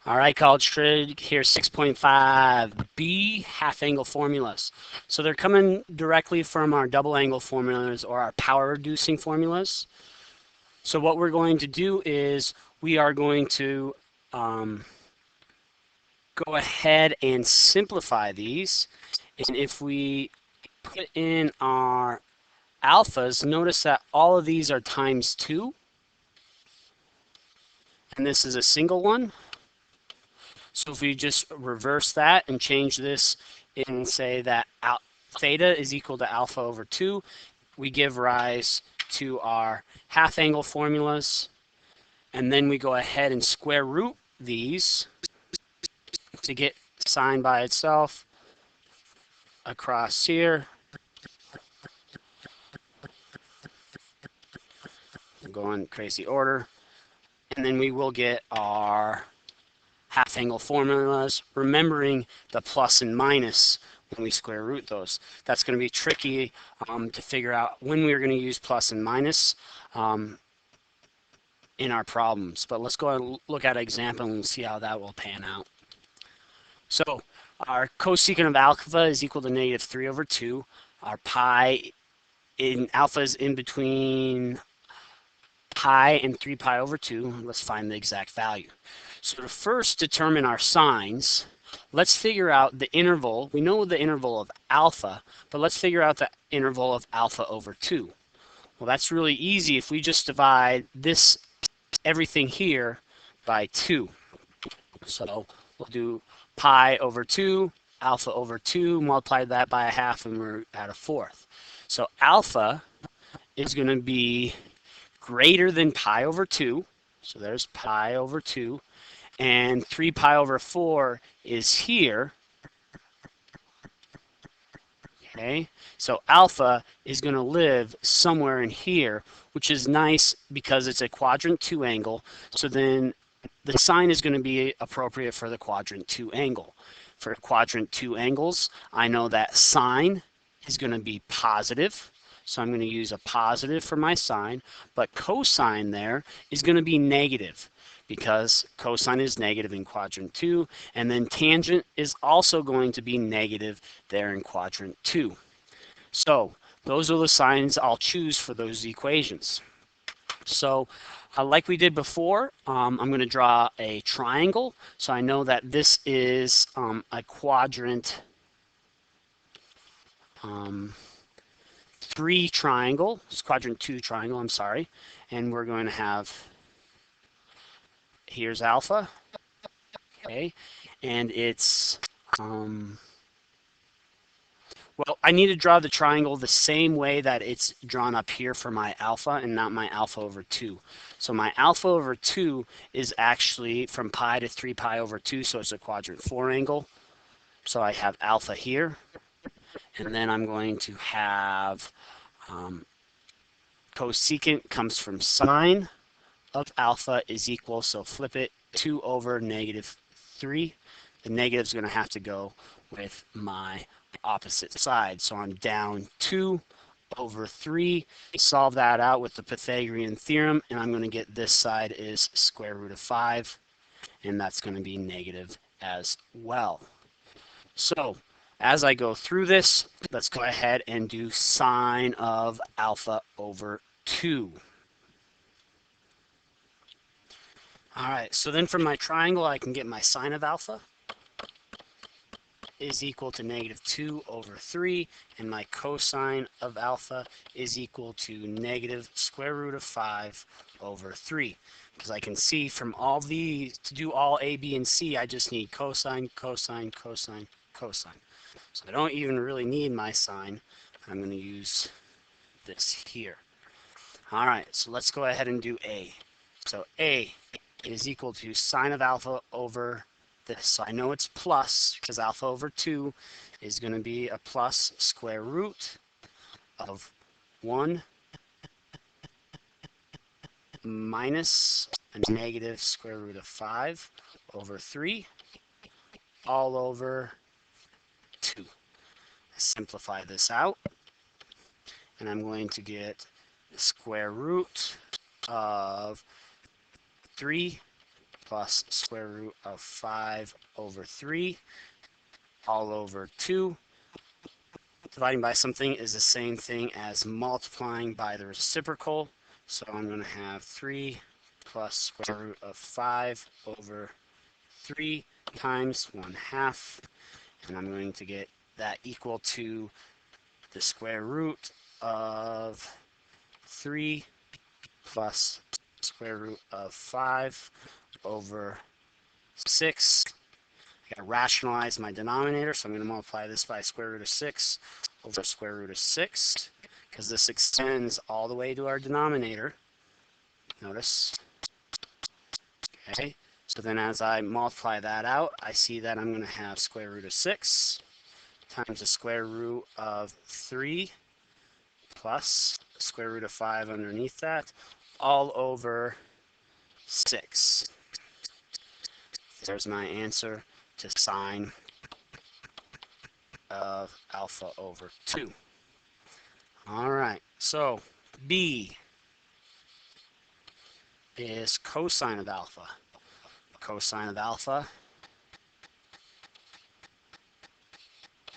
All right, College Trig, here's 6.5b, half angle formulas. So they're coming directly from our double angle formulas or our power reducing formulas. So what we're going to do is we are going to go ahead and simplify these. And if we put in our alphas, notice that all of these are times 2. And this is a single one. So if we just reverse that and change this and say that theta is equal to alpha over 2, we give rise to our half angle formulas. And then we go ahead and square root these to get sine by itself across here. We'll go in crazy order. And then we will get our half angle formulas, remembering the plus and minus when we square root those. That's going to be tricky to figure out when we're going to use plus and minus in our problems. But let's go and look at an example and see how that will pan out. So our cosecant of alpha is equal to negative 3 over 2. Our pi in alpha is in between pi and 3 pi over 2. Let's find the exact value. So to first determine our signs, let's figure out the interval. We know the interval of alpha, but let's figure out the interval of alpha over 2. Well, that's really easy if we just divide this, everything here, by 2. So we'll do pi over 2, alpha over 2, multiply that by a half, and we're at a fourth. So alpha is going to be greater than pi over 2. So there's pi over 2. And 3 pi over 4 is here. Okay, so alpha is going to live somewhere in here, which is nice because it's a quadrant 2 angle. So then the sign is going to be appropriate for the quadrant 2 angle. For quadrant 2 angles, I know that sine is going to be positive. So I'm going to use a positive for my sine, but cosine there is going to be negative because cosine is negative in quadrant 2, and then tangent is also going to be negative there in quadrant 2. So those are the signs I'll choose for those equations. So like we did before, I'm going to draw a triangle. So I know that this is a quadrant 3 triangle. It's quadrant 2 triangle, I'm sorry. And we're going to have, here's alpha. Okay, and it's, well, I need to draw the triangle the same way that it's drawn up here for my alpha and not my alpha over 2. So my alpha over 2 is actually from pi to 3 pi over 2, so it's a quadrant 4 angle. So I have alpha here, and then I'm going to have cosecant comes from sine of alpha is equal, so flip it, 2 over negative 3. The negative is going to have to go with my opposite side. So I'm down 2 over 3. Solve that out with the Pythagorean theorem, and I'm going to get this side is square root of 5, and that's going to be negative as well. So as I go through this, let's go ahead and do sine of alpha over 2. All right, so then from my triangle, I can get my sine of alpha is equal to negative 2 over 3, and my cosine of alpha is equal to negative square root of 5 over 3. Because I can see from all these, to do all A, B, and C, I just need cosine, cosine, cosine, cosine. So I don't even really need my sine. I'm going to use this here. All right, so let's go ahead and do A. So A is equal to sine of alpha over this. So I know it's plus because alpha over 2 is going to be a plus square root of 1 minus a negative square root of 5 over 3 all over 2. Simplify this out, and I'm going to get the square root of 3 plus square root of 5 over 3 all over 2. Dividing by something is the same thing as multiplying by the reciprocal. So I'm going to have 3 plus square root of 5 over 3 times 1/2. And I'm going to get that equal to the square root of 3 plus square root of 5 over 6. I got to rationalize my denominator, so I'm going to multiply this by square root of 6 over square root of 6, because this extends all the way to our denominator. Notice. Okay, so then as I multiply that out, I see that I'm going to have square root of 6 times the square root of 3 plus square root of 5 underneath that, all over 6. There's my answer to sine of alpha over 2. All right, so B is cosine of alpha. Cosine of alpha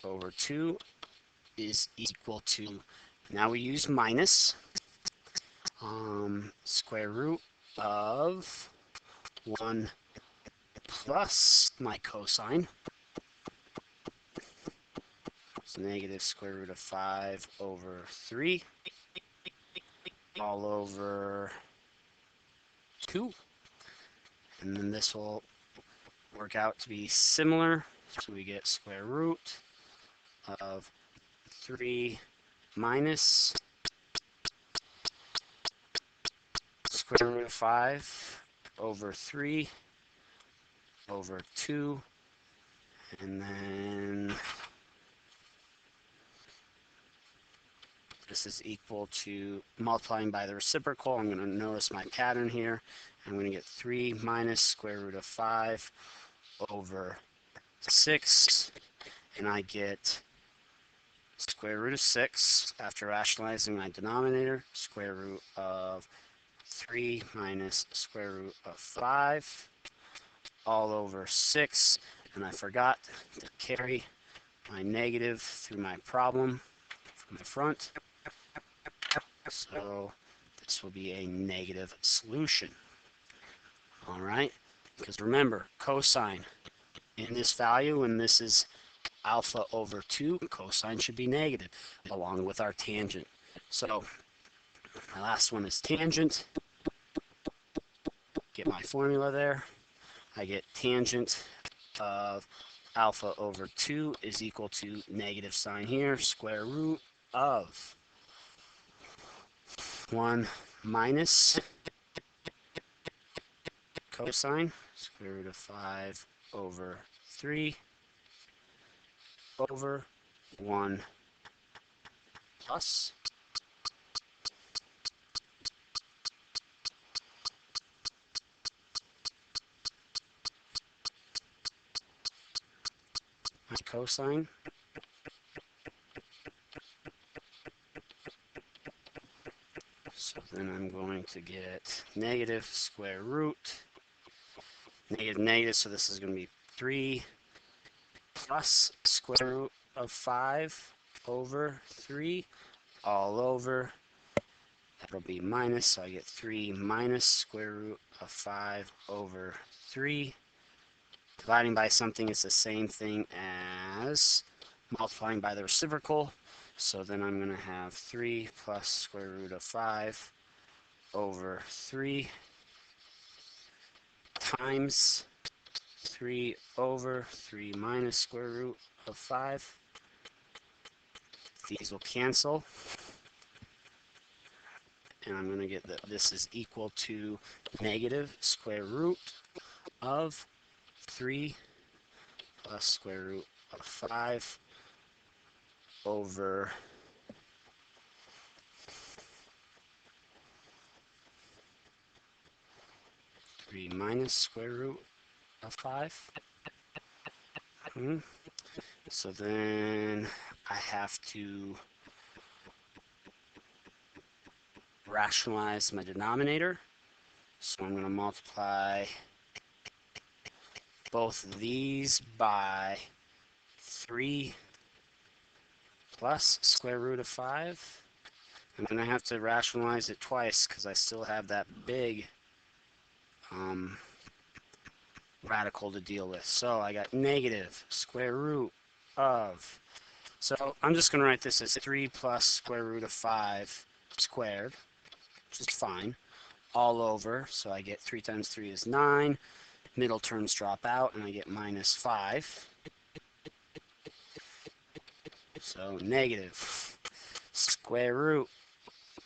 over 2 is equal to, now we use minus, square root of 1 plus my cosine. It's negative square root of 5 over 3 all over 2. And then this will work out to be similar. So we get square root of 3 minus square root of 5 over 3 over 2. And then this is equal to multiplying by the reciprocal. I'm going to notice my pattern here. I'm going to get 3 minus square root of 5 over 6. And I get square root of 6 after rationalizing my denominator. Square root of 3 minus square root of 5 all over 6. And I forgot to carry my negative through my problem from the front. So this will be a negative solution. All right, because remember, cosine in this value, when this is alpha over 2, cosine should be negative, along with our tangent. So my last one is tangent. Get my formula there. I get tangent of alpha over 2 is equal to negative sign here, square root of 1 minus cosine, square root of 5 over 3 over 1 plus my cosine. So then I'm going to get negative square root, negative, negative, so this is going to be 3 plus square root of 5 over 3 all over. That'll be minus, so I get 3 minus square root of 5 over 3. Dividing by something is the same thing as multiplying by the reciprocal. So then I'm going to have 3 plus square root of 5 over 3 times 3 over 3 minus square root of 5. These will cancel. And I'm going to get that this is equal to negative square root of 3 plus square root of 5 over 3 minus square root of 5. So then I have to rationalize my denominator. So I'm going to multiply both of these by 3 plus square root of 5. And then I have to rationalize it twice because I still have that big radical to deal with. So I got negative square root of, so I'm just going to write this as 3 plus square root of 5 squared, which is fine, all over. So I get 3 times 3 is 9. Middle terms drop out, and I get minus 5. So negative square root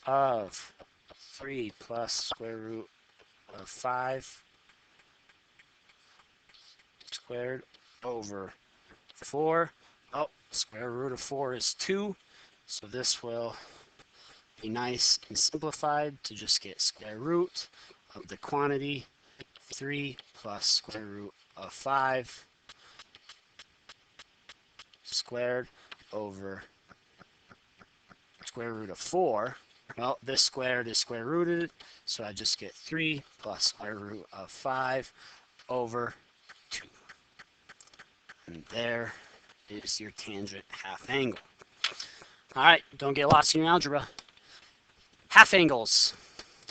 of 3 plus square root of 5 squared over 4. Oh, square root of 4 is 2. So this will be nice and simplified to just get square root of the quantity 3 plus square root of 5 squared over square root of 4. Well, this squared is square rooted, so I just get 3 plus square root of 5 over 2. And there is your tangent half angle. All right, don't get lost in your algebra. Half angles.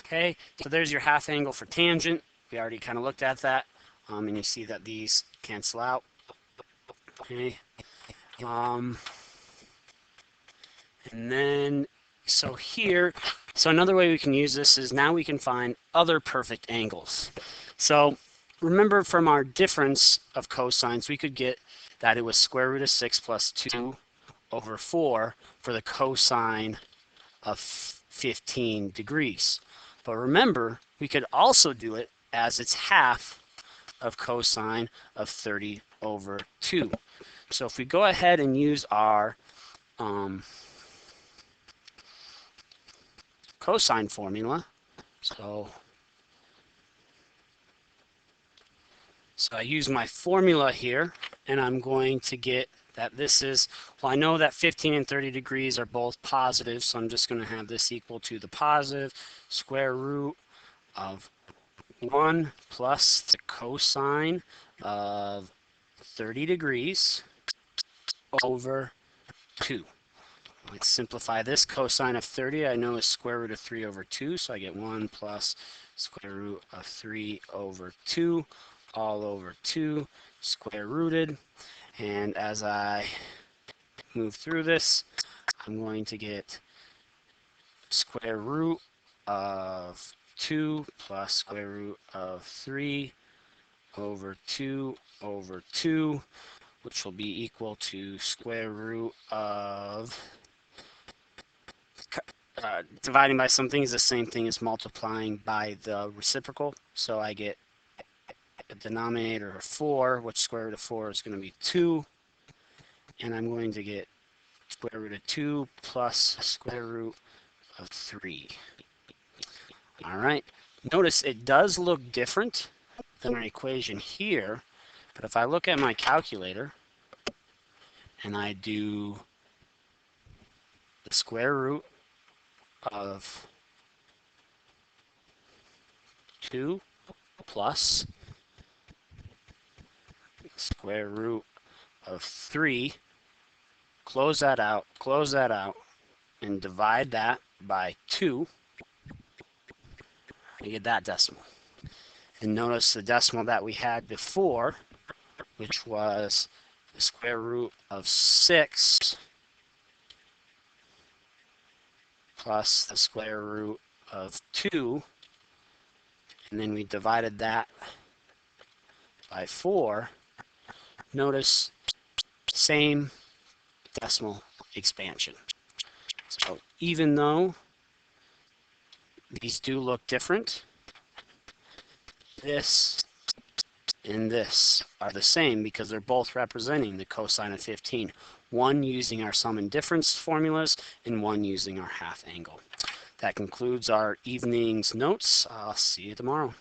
Okay, so there's your half angle for tangent. We already kind of looked at that, and you see that these cancel out. Okay, and then so here, so another way we can use this is now we can find other perfect angles. So remember from our difference of cosines, we could get that it was square root of 6 plus 2 over 4 for the cosine of 15 degrees. But remember, we could also do it as its half of cosine of 30 over 2. So if we go ahead and use our cosine formula, so I use my formula here, and I'm going to get that this is, well, I know that 15 and 30 degrees are both positive, so I'm just going to have this equal to the positive square root of 1 plus the cosine of 30 degrees over 2. Let's simplify this. Cosine of 30 I know is square root of 3 over 2, so I get 1 plus square root of 3 over 2 all over 2 square rooted. And as I move through this, I'm going to get square root of 2 plus square root of 3 over 2 over 2, which will be equal to square root of, dividing by something is the same thing as multiplying by the reciprocal. So I get a denominator of 4, which square root of 4 is going to be 2. And I'm going to get square root of 2 plus square root of 3. All right. Notice it does look different than our equation here. But if I look at my calculator and I do the square root of 2 plus square root of 3, close that out, and divide that by 2, I get that decimal. And notice the decimal that we had before, which was the square root of 6 plus the square root of 2, and then we divided that by 4. Notice same decimal expansion. So even though these do look different, this and this are the same because they're both representing the cosine of 15. One using our sum and difference formulas and one using our half angle. That concludes our evening's notes. I'll see you tomorrow.